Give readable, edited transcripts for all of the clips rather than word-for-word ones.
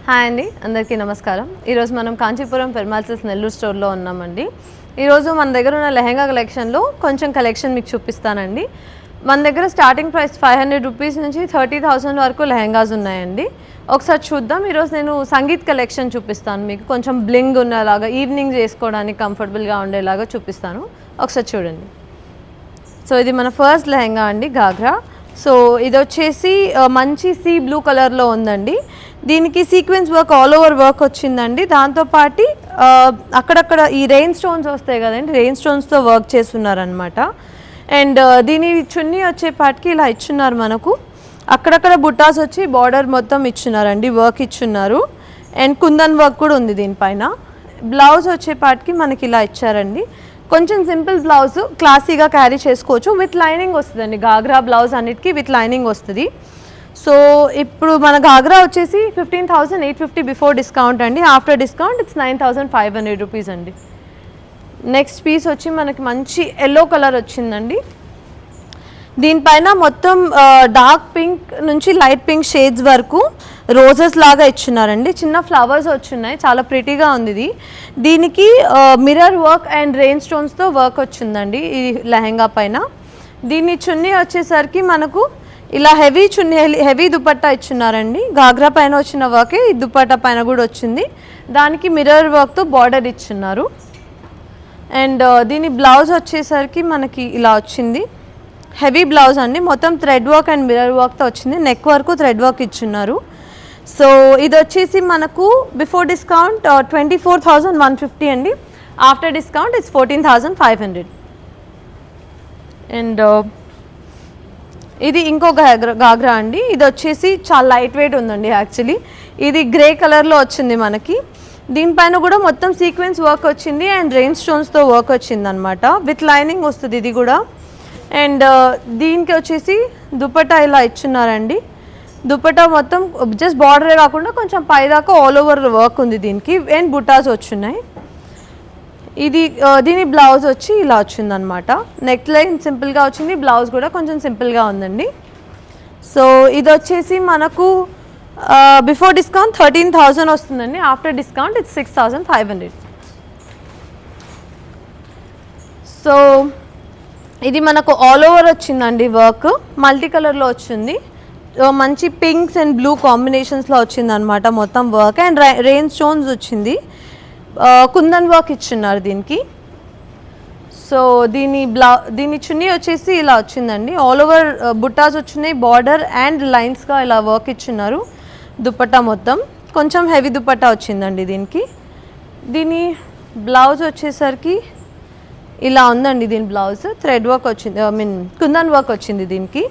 Hi అండి, అందరికీ నమస్కారం. ఈరోజు మనం కాంచీపురం పెరుమాళ్ సిల్క్స్ నెల్లూరు స్టోర్లో ఉన్నామండి. ఈరోజు మన దగ్గర ఉన్న లెహెంగా కలెక్షన్లో కొంచెం కలెక్షన్ మీకు చూపిస్తానండి. మన దగ్గర స్టార్టింగ్ ప్రైస్ 500 రూపీస్ నుంచి 30,000 వరకు లెహెంగాస్ ఉన్నాయండి. ఒకసారి చూద్దాం. ఈరోజు నేను సంగీత్ కలెక్షన్ చూపిస్తాను, మీకు కొంచెం బ్లింగ్ ఉన్నలాగా ఈవినింగ్ చేసుకోవడానికి కంఫర్టబుల్గా ఉండేలాగా చూపిస్తాను. ఒకసారి చూడండి. సో ఇది మన ఫస్ట్ లెహెంగా అండి, గాగ్రా. సో ఇది వచ్చేసి మంచి సీ బ్లూ కలర్లో ఉందండి. దీనికి sequence work all over work వచ్చిందండి. దాంతోపాటు అక్కడక్కడ ఈ రెయిన్ స్టోన్స్ వస్తాయి కదండి, రెయిన్ స్టోన్స్తో వర్క్ చేస్తున్నారనమాట. అండ్ దీని చున్నీ వచ్చేపాటికి ఇలా ఇచ్చున్నారు మనకు. అక్కడక్కడ బుట్టాస్ వచ్చి బార్డర్ మొత్తం ఇచ్చున్నారండి, వర్క్ ఇచ్చున్నారు. అండ్ కుందన్ వర్క్ కూడా ఉంది దీనిపైన. బ్లౌజ్ వచ్చేపాటికి మనకి ఇలా ఇచ్చారండి. కొంచెం సింపుల్ బ్లౌజ్, క్లాసీగా క్యారీ చేసుకోవచ్చు. విత్ లైనింగ్ వస్తుందండి. గాగ్రా బ్లౌజ్ అన్నిటికీ విత్ లైనింగ్ వస్తుంది. సో ఇప్పుడు మన గాగ్రా వచ్చేసి 15,850 బిఫోర్ డిస్కౌంట్ అండి. ఆఫ్టర్ డిస్కౌంట్ ఇట్స్ 9,500 రూపీస్ అండి. నెక్స్ట్ పీస్ వచ్చి మనకి మంచి ఎల్లో కలర్ వచ్చిందండి. దీనిపైన మొత్తం డార్క్ పింక్ నుంచి లైట్ పింక్ షేడ్స్ వరకు రోజెస్ లాగా ఇచ్చున్నారండి. చిన్న ఫ్లవర్స్ వచ్చున్నాయి, చాలా ప్రిటీగా ఉంది ఇది. దీనికి మిర్రర్ వర్క్ అండ్ రెయిన్ స్టోన్స్తో వర్క్ వచ్చిందండి ఈ లెహెంగా పైన. దీని చున్నీ వచ్చేసరికి మనకు ఇలా హెవీ చున్నీ, హెవీ దుపట్టా ఇచ్చున్నారండి. గాగ్రా పైన వచ్చిన వర్కే ఈ దుపట్టా పైన కూడా వచ్చింది. దానికి మిర్రర్ వర్క్తో బార్డర్ ఇచ్చున్నారు. అండ్ దీని బ్లౌజ్ వచ్చేసరికి మనకి ఇలా వచ్చింది. హెవీ బ్లౌజ్ అండి, మొత్తం థ్రెడ్ వర్క్ అండ్ మిర్రర్ వర్క్తో వచ్చింది. నెక్ వరకు థ్రెడ్ వర్క్ ఇచ్చున్నారు. సో ఇది వచ్చేసి మనకు బిఫోర్ డిస్కౌంట్ 24,150 అండి. After discount it's 14,500. అండ్ ఇది ఇంకో గాగ్రా అండి. ఇది వచ్చేసి చాలా లైట్ వెయిట్ ఉందండి. యాక్చువల్లీ ఇది గ్రే కలర్లో వచ్చింది మనకి. దీనిపైన కూడా మొత్తం సీక్వెన్స్ వర్క్ వచ్చింది అండ్ రెయిన్ స్టోన్స్తో వర్క్ వచ్చింది అనమాట. విత్ లైనింగ్ వస్తుంది ఇది కూడా. అండ్ దీనికి వచ్చేసి దుపట్టా ఇలా ఇచ్చున్నారండి. దుపట్టా మొత్తం జస్ట్ బార్డరే కాకుండా కొంచెం పైదాకా ఆల్ ఓవర్ వర్క్ ఉంది దీనికి. అండ్ బుటాస్ వచ్చున్నాయి. ఇది దీని బ్లౌజ్ వచ్చి ఇలా వచ్చిందనమాట. నెక్ లైన్ సింపుల్గా వచ్చింది, బ్లౌజ్ కూడా కొంచెం సింపుల్గా ఉందండి. సో ఇది వచ్చేసి మనకు బిఫోర్ డిస్కౌంట్ 13,000 వస్తుందండి. After discount it's 6,500. సో ఇది మనకు ఆల్ ఓవర్ వచ్చిందండి వర్క్. మల్టీ కలర్లో వచ్చింది. మంచి పింక్స్ అండ్ బ్లూ కాంబినేషన్స్లో వచ్చింది అనమాట మొత్తం వర్క్. అండ్ రెయిన్ స్టోన్స్ వచ్చింది. కుందన్ వర్క్ ఇచ్చున్నారు దీనికి. సో దీని చున్నీ వచ్చేసి ఇలా వచ్చిందండి. ఆల్ ఓవర్ బుట్టాస్ వచ్చినాయి, బార్డర్ అండ్ లైన్స్గా ఇలా వర్క్ ఇచ్చున్నారు. దుపట్టా మొత్తం కొంచెం హెవీ దుపట్టా వచ్చిందండి దీనికి. దీని బ్లౌజ్ వచ్చేసరికి ఇలా ఉందండి. దీని బ్లౌజ్ థ్రెడ్ వర్క్ వచ్చింది, కుందన్ వర్క్ వచ్చింది దీనికి.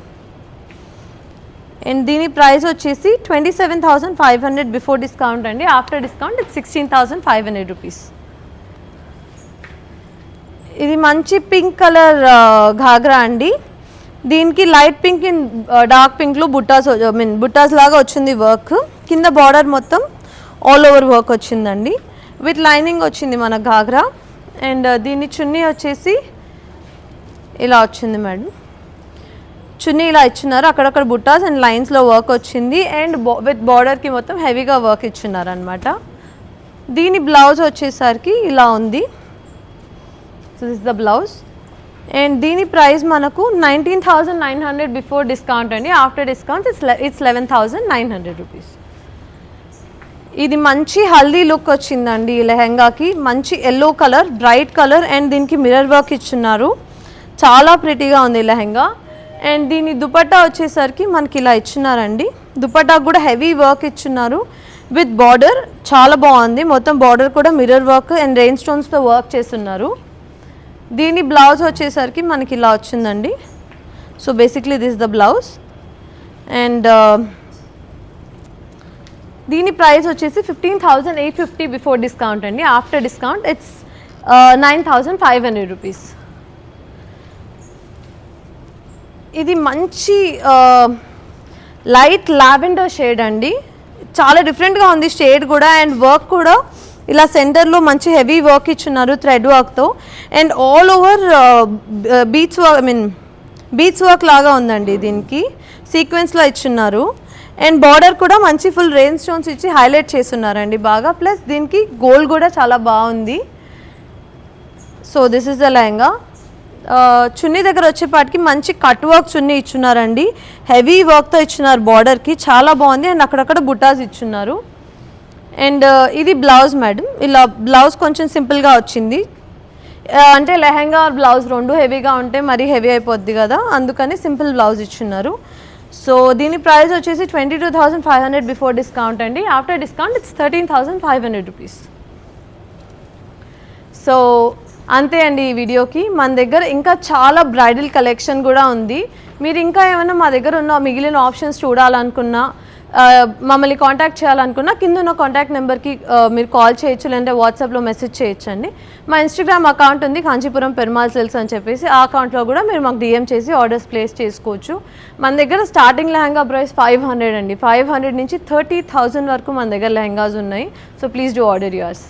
అండ్ దీని ప్రైస్ వచ్చేసి 27,500 బిఫోర్ డిస్కౌంట్ అండి. After discount it's 16,500 rupees. ఇది మంచి పింక్ కలర్ ఘాగ్రా అండి. దీనికి లైట్ పింక్ అండ్ డార్క్ పింక్లో బుట్టాస్ లాగా వచ్చింది వర్క్. కింద బార్డర్ మొత్తం ఆల్ ఓవర్ వర్క్ వచ్చిందండి. విత్ లైనింగ్ వచ్చింది మన ఘాగ్రా. అండ్ దీని చున్నీ వచ్చేసి ఇలా వచ్చింది మేడం. చున్నీ ఇలా ఇచ్చున్నారు. అక్కడక్కడ బుట్టాస్ అండ్ లైన్స్లో వర్క్ వచ్చింది. అండ్ విత్ బార్డర్కి మొత్తం హెవీగా వర్క్ ఇచ్చున్నారు అనమాట. దీని బ్లౌజ్ వచ్చేసరికి ఇలా ఉంది. So this the blouse. And దీని ప్రైస్ మనకు 19,900 బిఫోర్ డిస్కౌంట్ అండి. After discount it's 11,900 rupees. ఇది మంచి హల్దీ లుక్ వచ్చిందండి ఈ లెహెంగాకి. మంచి yellow colour, bright colour. And దీనికి మిర్రర్ వర్క్ ఇచ్చున్నారు. చాలా ప్రిటీగా ఉంది ఈ లెహెంగా. అండ్ దీని దుపట్టా వచ్చేసరికి మనకి ఇలా ఇచ్చున్నారండి. దుపట్టా కూడా హెవీ వర్క్ ఇచ్చున్నారు విత్ బార్డర్. చాలా బాగుంది. మొత్తం బార్డర్ కూడా మిర్రర్ వర్క్ అండ్ రెయిన్ స్టోన్స్తో వర్క్ చేస్తున్నారు. దీని బ్లౌజ్ వచ్చేసరికి మనకి ఇలా వచ్చిందండి. So basically this the blouse. And దీని ప్రైస్ వచ్చేసి 15,850 బిఫోర్ డిస్కౌంట్ అండి. After discount it's 9,500 rupees. ఇది మంచి లైట్ లావెండర్ షేడ్ అండి. చాలా డిఫరెంట్గా ఉంది షేడ్ కూడా. అండ్ వర్క్ కూడా ఇలా సెంటర్లో మంచి హెవీ వర్క్ ఇచ్చున్నారు థ్రెడ్ వర్క్తో. And all over beads work లాగా ఉందండి. దీనికి సీక్వెన్స్లో ఇచ్చున్నారు. అండ్ బార్డర్ కూడా మంచి ఫుల్ రెయిన్ స్టోన్స్ ఇచ్చి హైలైట్ చేస్తున్నారండి బాగా. ప్లస్ దీనికి గోల్డ్ కూడా చాలా బాగుంది. So this is the lehenga. Chunni దగ్గర వచ్చేపాటికి మంచి కట్ వర్క్ చున్నీ ఇచ్చున్నారండి. హెవీ వర్క్తో ఇచ్చున్నారు బార్డర్కి, చాలా బాగుంది. అండ్ అక్కడక్కడ బుటాస్ ఇచ్చున్నారు. అండ్ ఇది బ్లౌజ్ మేడం. ఇలా బ్లౌజ్ కొంచెం సింపుల్గా వచ్చింది. అంటే లెహంగా బ్లౌజ్ రెండు హెవీగా ఉంటే మరీ హెవీ అయిపోద్ది కదా, అందుకని సింపుల్ బ్లౌజ్ ఇచ్చున్నారు. సో దీని ప్రైస్ వచ్చేసి 22,500 బిఫోర్ డిస్కౌంట్ అండి. After discount it's 13,500 rupees. So అంతే అండి ఈ వీడియోకి. మన దగ్గర ఇంకా చాలా బ్రైడల్ కలెక్షన్ కూడా ఉంది. మీరు ఇంకా ఏమైనా మా దగ్గర ఉన్న మిగిలిన ఆప్షన్స్ చూడాలనుకున్నా, మమ్మల్ని కాంటాక్ట్ చేయాలనుకున్నా కింద ఉన్న కాంటాక్ట్ నెంబర్కి మీరు కాల్ చేయొచ్చు, లేదంటే వాట్సాప్లో మెసేజ్ చేయొచ్చండి. మా ఇన్స్టాగ్రామ్ అకౌంట్ ఉంది కాంచీపురం పెరుమాల్ సేల్స్ అని చెప్పేసి. ఆ అకౌంట్లో కూడా మీరు మాకు DM చేసి ఆర్డర్స్ ప్లేస్ చేసుకోవచ్చు. మన దగ్గర స్టార్టింగ్ లెహంగా ప్రైస్ 500 అండి. 500 నుంచి 30,000 వరకు మన దగ్గర లెహంగాస్ ఉన్నాయి. So please do order yours.